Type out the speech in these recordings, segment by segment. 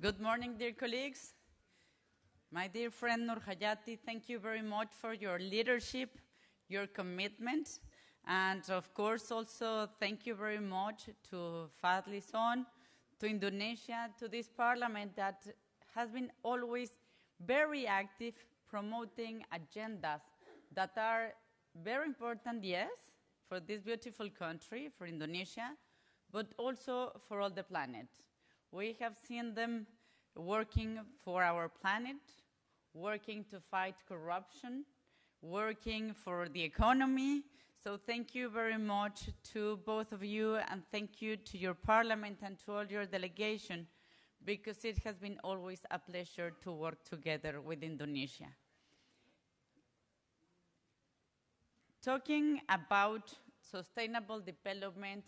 Good morning, dear colleagues. My dear friend Nur Hayati, thank you very much for your leadership, your commitment, and of course also thank you very much to Fadli Son, to Indonesia, to this parliament that has been always very active promoting agendas that are very important, yes, for this beautiful country, for Indonesia, but also for all the planet. We have seen them working for our planet, working to fight corruption, working for the economy. So thank you very much to both of you, and thank you to your parliament and to all your delegation, because it has been always a pleasure to work together with Indonesia. Talking about sustainable development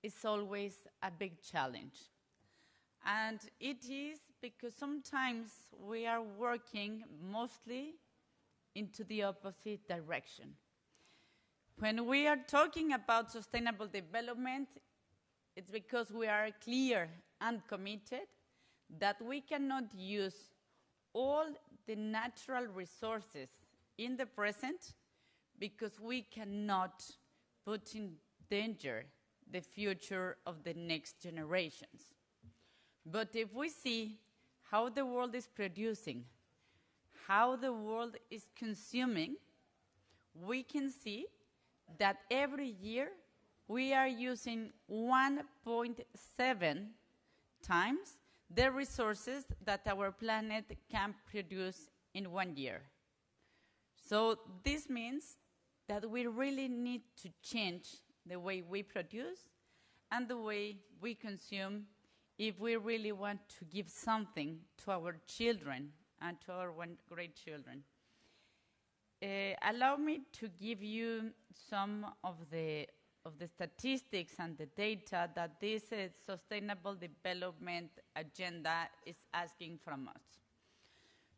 is always a big challenge. And it is because sometimes we are working mostly into the opposite direction. When we are talking about sustainable development, it's because we are clear and committed that we cannot use all the natural resources in the present because we cannot put in danger the future of the next generations. But if we see how the world is producing, how the world is consuming, we can see that every year we are using 1.7 times the resources that our planet can produce in 1 year. So this means that we really need to change the way we produce and the way we consume if we really want to give something to our children and to our great children. Allow me to give you some of the statistics and the data that this Sustainable Development Agenda is asking from us.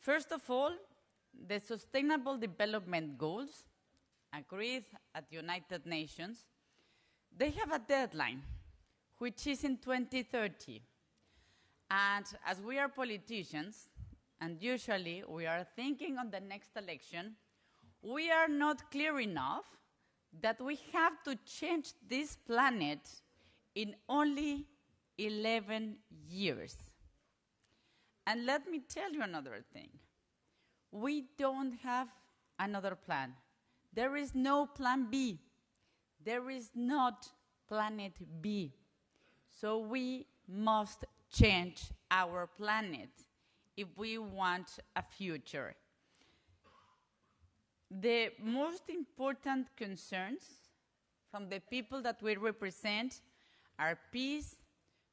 First of all, the Sustainable Development Goals, agreed at the United Nations, they have a deadline, which is in 2030. And as we are politicians, and usually we are thinking on the next election, we are not clear enough that we have to change this planet in only 11 years. And let me tell you another thing. We don't have another plan. There is no plan B. There is not planet B. So we must change our planet if we want a future. The most important concerns from the people that we represent are peace,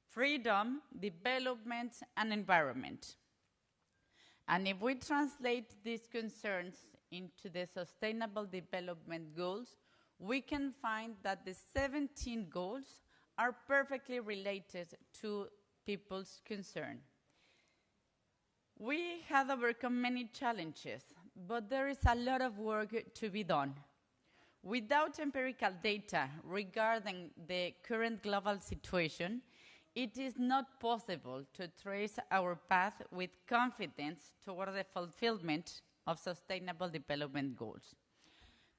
freedom, development, and environment. And if we translate these concerns into the Sustainable Development Goals, we can find that the 17 goals are perfectly related to people's concern. We have overcome many challenges, but there is a lot of work to be done. Without empirical data regarding the current global situation, it is not possible to trace our path with confidence toward the fulfillment of Sustainable Development Goals.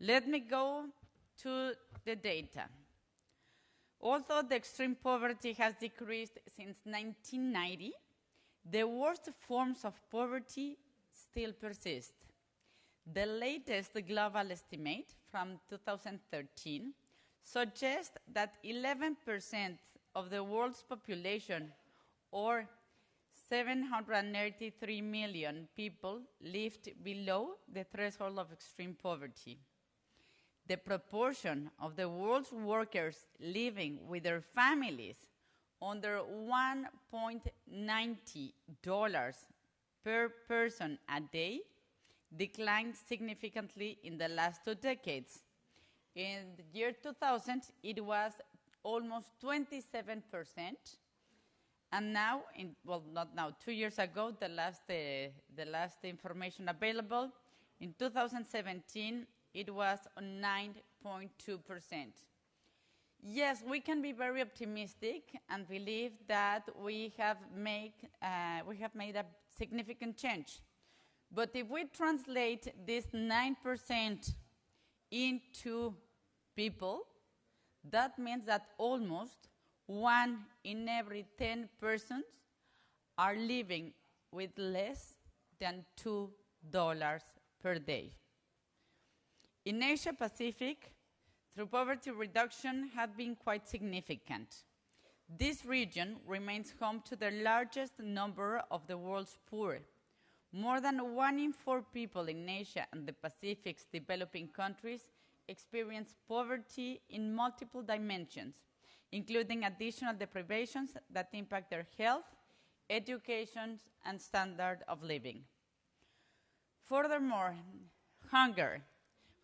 Let me go to the data. Although the extreme poverty has decreased since 1990, the worst forms of poverty still persist. The latest global estimate from 2013 suggests that 11% of the world's population, or 783 million people, lived below the threshold of extreme poverty. The proportion of the world's workers living with their families under $1.90 per person a day declined significantly in the last 2 decades. In the year 2000, it was almost 27%, and now, not now, 2 years ago, the last information available, in 2017, it was on 9.2%. Yes, we can be very optimistic and believe that we have made a significant change. But if we translate this 9% into people, that means that almost 1 in every 10 persons are living with less than $2 per day. In Asia Pacific, through poverty reduction have been quite significant. This region remains home to the largest number of the world's poor. More than 1 in 4 people in Asia and the Pacific's developing countries experience poverty in multiple dimensions, including additional deprivations that impact their health, education, and standard of living. Furthermore, hunger.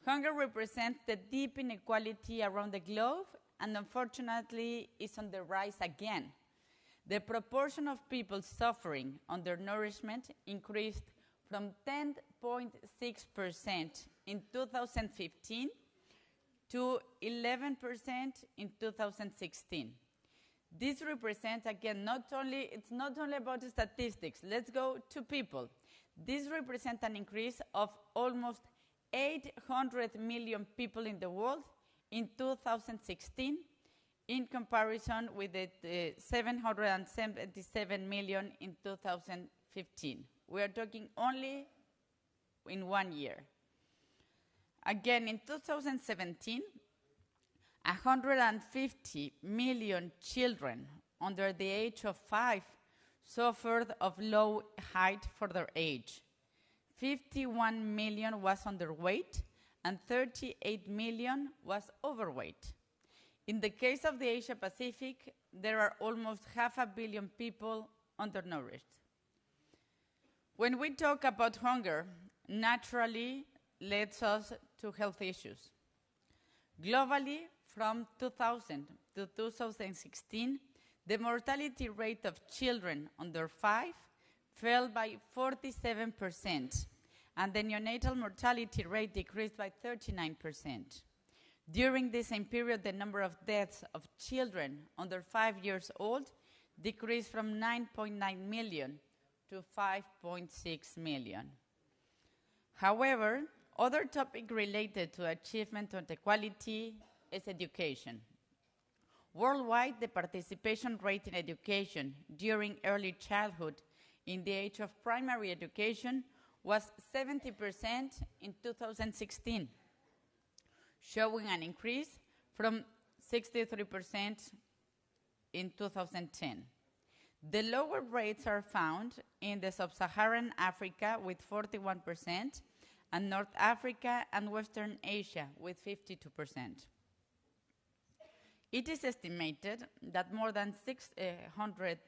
Hunger represents the deep inequality around the globe and unfortunately is on the rise again. The proportion of people suffering undernourishment increased from 10.6% in 2015 to 11% in 2016. This represents, again, it's not only about the statistics. Let's go to people. This represents an increase of almost 800 million people in the world in 2016 in comparison with the 777 million in 2015. We are talking only in 1 year. Again, in 2017, 150 million children under the age of 5 suffered of low height for their age. 51 million was underweight and 38 million was overweight. In the case of the Asia Pacific, there are almost 500 million people undernourished. When we talk about hunger, naturally leads us to health issues. Globally, from 2000 to 2016, the mortality rate of children under 5 fell by 47%, and the neonatal mortality rate decreased by 39%. During the same period, the number of deaths of children under 5 years old decreased from 9.9 million to 5.6 million. However, other topic related to achievement of equality is education. Worldwide, the participation rate in education during early childhood in the age of primary education was 70% in 2016, showing an increase from 63% in 2010. The lower rates are found in the sub-Saharan Africa with 41% and North Africa and Western Asia with 52%. It is estimated that more than 600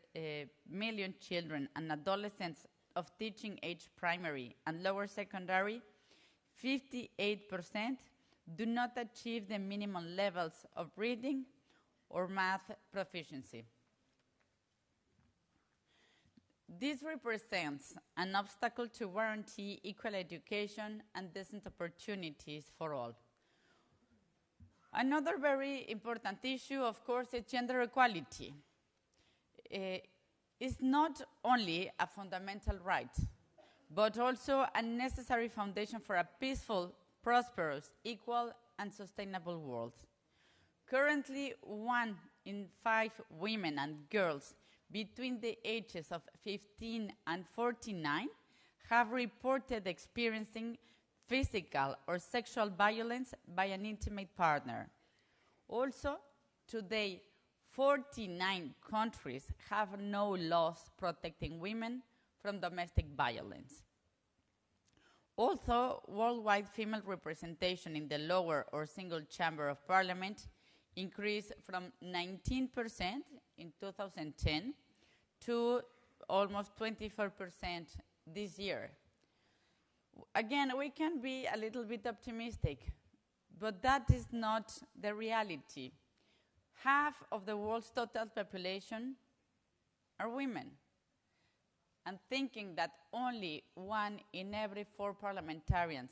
million children and adolescents of teaching age primary and lower secondary, 58% do not achieve the minimum levels of reading or math proficiency. This represents an obstacle to guarantee equal education and decent opportunities for all. Another very important issue, of course, is gender equality. It's not only a fundamental right, but also a necessary foundation for a peaceful, prosperous, equal, and sustainable world. Currently, 1 in 5 women and girls between the ages of 15 and 49 have reported experiencing physical or sexual violence by an intimate partner. Also, today, 49 countries have no laws protecting women from domestic violence. Although worldwide female representation in the lower or single chamber of parliament increased from 19% in 2010 to almost 24% this year. Again, we can be a little bit optimistic, but that is not the reality. Half of the world's total population are women. And thinking that only 1 in every 4 parliamentarians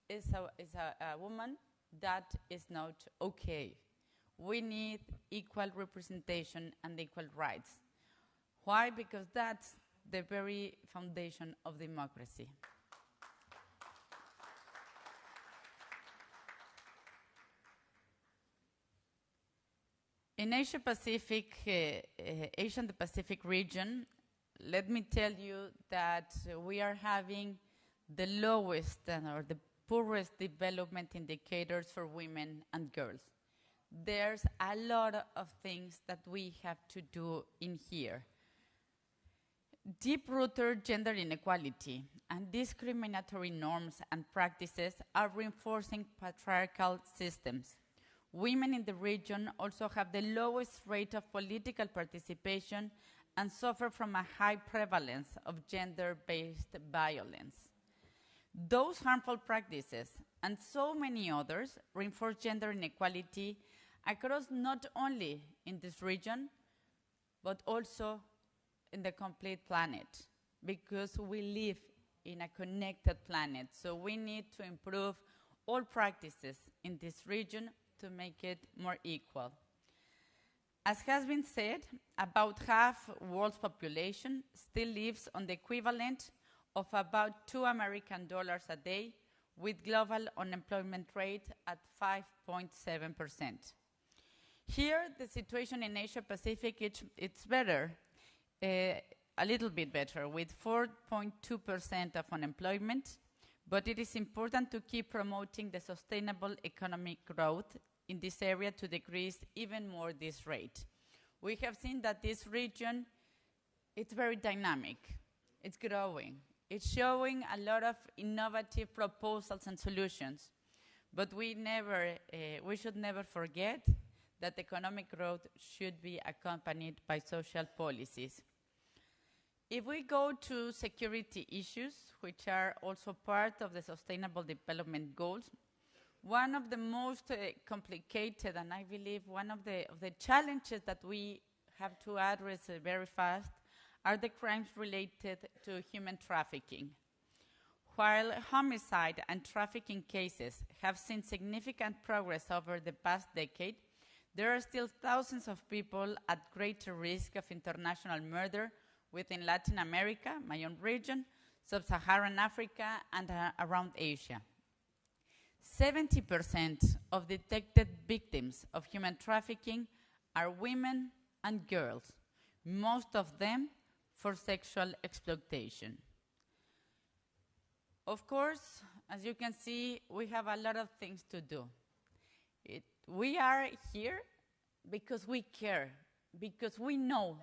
is a woman, that is not okay. we need equal representation and equal rights. Why? Because that's the very foundation of democracy. In Asia Pacific, Asian Pacific region, let me tell you that we are having the lowest or the poorest development indicators for women and girls. There's a lot of things that we have to do in here. Deep-rooted gender inequality and discriminatory norms and practices are reinforcing patriarchal systems. Women in the region also have the lowest rate of political participation and suffer from a high prevalence of gender-based violence. Those harmful practices and so many others reinforce gender inequality across not only in this region, but also in the complete planet, because we live in a connected planet. So we need to improve all practices in this region to make it more equal. As has been said, about half world's population still lives on the equivalent of about $2 American a day, with global unemployment rate at 5.7%. Here, the situation in Asia Pacific, it's better, a little bit better, with 4.2% of unemployment, but it is important to keep promoting the sustainable economic growth in this area to decrease even more this rate. We have seen that this region, it's very dynamic, it's growing, it's showing a lot of innovative proposals and solutions, but we should never forget that economic growth should be accompanied by social policies. If we go to security issues, which are also part of the Sustainable Development Goals, one of the most complicated, and I believe one of the challenges that we have to address very fast, are the crimes related to human trafficking. While homicide and trafficking cases have seen significant progress over the past decade, there are still thousands of people at greater risk of international murder within Latin America, my own region, Sub-Saharan Africa, and around Asia. 70% of detected victims of human trafficking are women and girls, most of them for sexual exploitation. Of course, as you can see, we have a lot of things to do. We are here because we care, because we know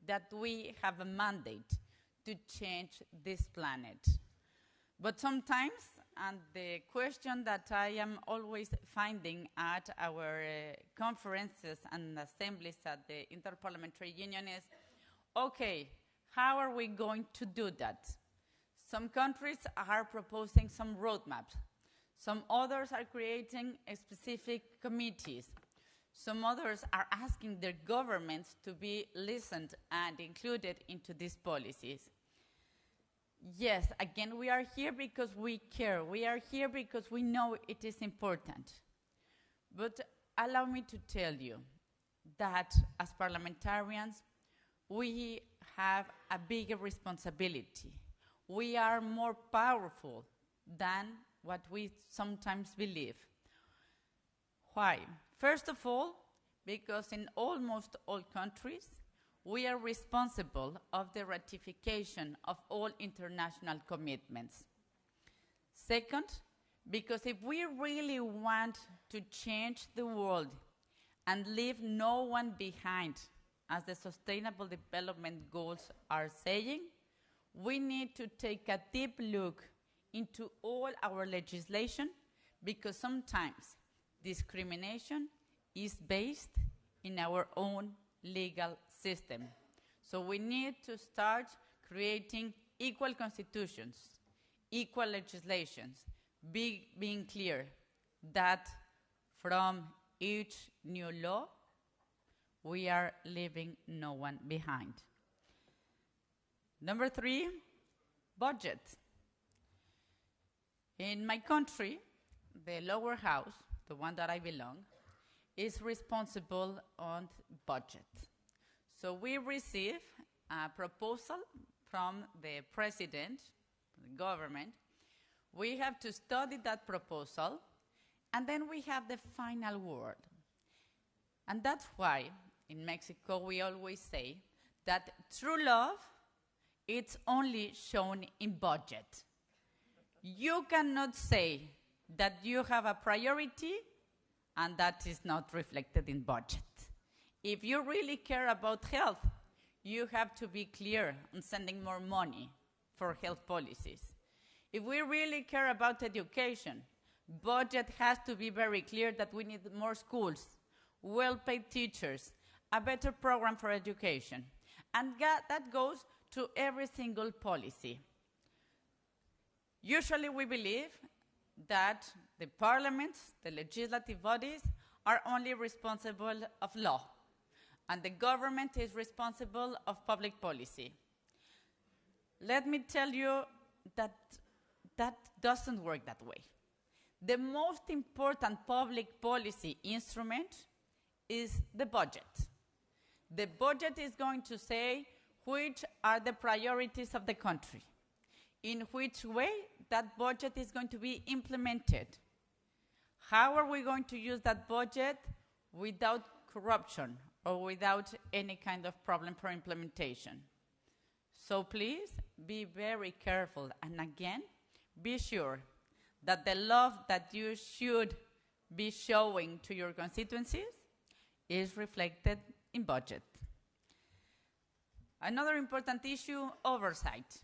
that we have a mandate to change this planet. But sometimes, and the question that I am always finding at our conferences and assemblies at the Interparliamentary Union is, okay, how are we going to do that? Some countries are proposing some roadmaps. Some others are creating specific committees. Some others are asking their governments to be listened and included into these policies. Yes, again, we are here because we care. We are here because we know it is important. But allow me to tell you that as parliamentarians, we have a bigger responsibility. We are more powerful than what we sometimes believe. Why? First of all, because in almost all countries, we are responsible of the ratification of all international commitments. Second, because if we really want to change the world and leave no one behind, as the Sustainable Development Goals are saying, we need to take a deep look into all our legislation, because sometimes discrimination is based in our own legal system. So we need to start creating equal constitutions, equal legislations, being clear that from each new law, we are leaving no one behind. Number 3, budget. In my country, the lower house, the one that I belong, is responsible on budget. So we receive a proposal from the president, the government. We have to study that proposal, and then we have the final word. And that's why in Mexico we always say that true love, it's only shown in budget. You cannot say that you have a priority and that is not reflected in budget. If you really care about health, you have to be clear on sending more money for health policies. If we really care about education, budget has to be very clear that we need more schools, well-paid teachers, a better program for education. And that goes to every single policy. Usually we believe that the parliaments, the legislative bodies, are only responsible of law, and the government is responsible of public policy. Let me tell you that that doesn't work that way. The most important public policy instrument is the budget. The budget is going to say which are the priorities of the country, in which way that budget is going to be implemented. How are we going to use that budget without corruption or without any kind of problem for implementation? So please be very careful, and again, be sure that the love that you should be showing to your constituencies is reflected in budget. Another important issue, oversight.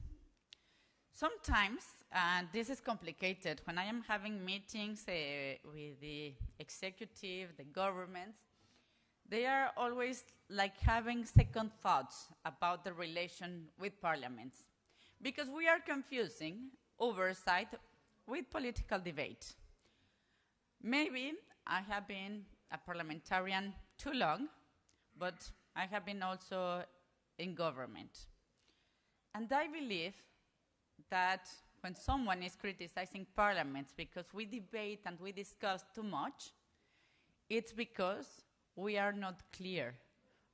Sometimes, and this is complicated, when I am having meetings with the executive, the governments, they are always like having second thoughts about the relation with parliaments, because we are confusing oversight with political debate. Maybe I have been a parliamentarian too long, but I have been also in government. And I believe that when someone is criticizing parliaments because we debate and we discuss too much, it's because we are not clear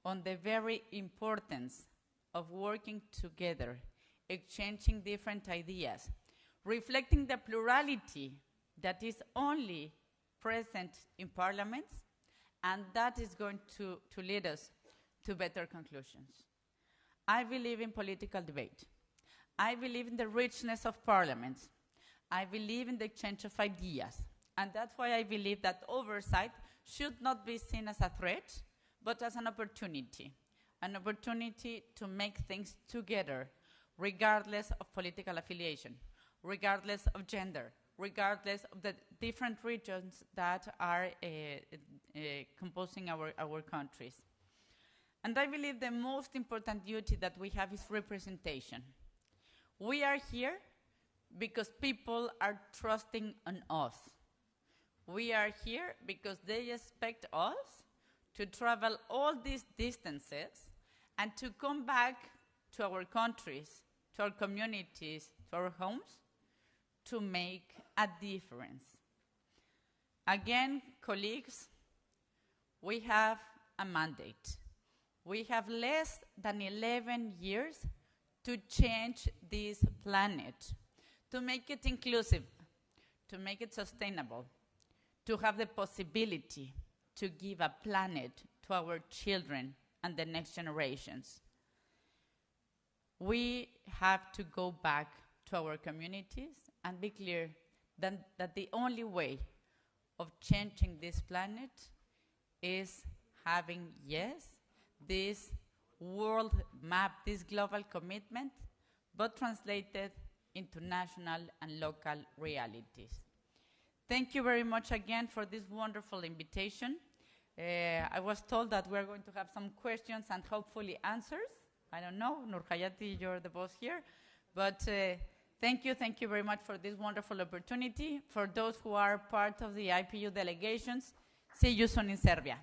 on the very importance of working together, exchanging different ideas, reflecting the plurality that is only present in parliaments, and that is going to lead us to better conclusions. I believe in political debate. I believe in the richness of parliaments. I believe in the exchange of ideas. And that's why I believe that oversight should not be seen as a threat, but as an opportunity to make things together, regardless of political affiliation, regardless of gender, regardless of the different regions that are composing our countries. And I believe the most important duty that we have is representation. We are here because people are trusting on us. We are here because they expect us to travel all these distances and to come back to our countries, to our communities, to our homes, to make a difference. Again, colleagues, we have a mandate. We have less than 11 years to change this planet, to make it inclusive, to make it sustainable, to have the possibility to give a planet to our children and the next generations. We have to go back to our communities and be clear that the only way of changing this planet is having, yes, this world map, this global commitment, but translated into national and local realities. Thank you very much again for this wonderful invitation. I was told that we're going to have some questions and hopefully answers. I don't know, Nurhayati, you're the boss here. But thank you very much for this wonderful opportunity. For those who are part of the IPU delegations, see you soon in Serbia.